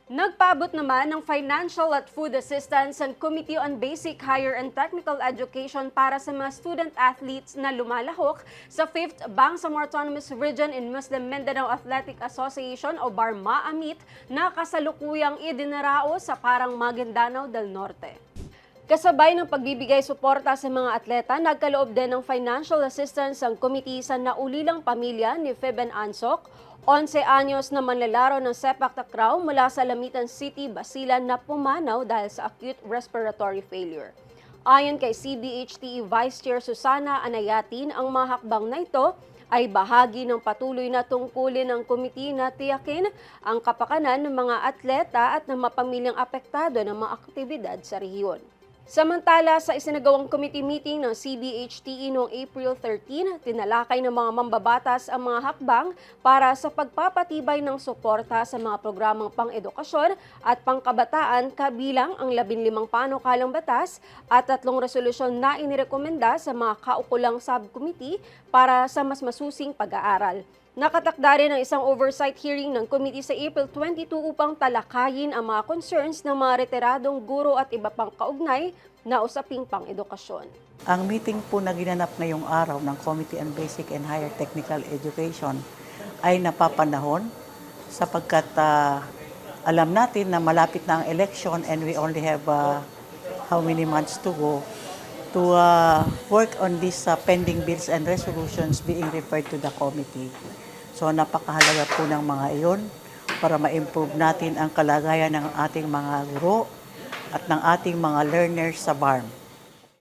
Nagpaabot naman ng financial at food assistance ang Committee on Basic, Higher and Technical Education para sa mga student athletes na lumalahok sa 5th Bangsamoro Autonomous Region in Muslim Mindanao Athletic Association o BARMA-AMIT na kasalukuyang idinarao sa Parang Maguindanao del Norte. Kasabay ng pagbibigay suporta sa mga atleta, nagkaloob din ng financial assistance ang komite sa naulilang pamilya ni Feben Ansok, 11 anyos na manlalaro ng sepak takraw mula sa Lamitan City, Basilan na pumanaw dahil sa acute respiratory failure. Ayon kay CBHTE Vice Chair Susana Anayatin, ang mga hakbang na ito ay bahagi ng patuloy na tungkulin ng komite na tiyakin ang kapakanan ng mga atleta at ng mga pamilyang apektado ng mga aktibidad sa rehiyon. Samantala, sa isinagawang committee meeting ng CBHTE noong April 13, tinalakay ng mga mambabatas ang mga hakbang para sa pagpapatibay ng suporta sa mga programang pang-edukasyon at pangkabataan kabilang ang 15 panukalang batas at 3 resolusyon na inirekomenda sa mga kaukulang subcommittee para sa mas masusing pag-aaral. Nakatakda rin ang isang oversight hearing ng committee sa April 22 upang talakayin ang mga concerns ng mga retiradong guro at iba pang kaugnay na usaping pang-edukasyon. Ang meeting po na ginanap ngayong araw ng Committee on Basic and Higher Technical Education ay napapanahon sapagkat alam natin na malapit na ang election and we only have how many months to go to work on these pending bills and resolutions being referred to the committee. So napakahalaga po ng mga iyon para ma-improve natin ang kalagayan ng ating mga guro at ng ating mga learners sa BARM.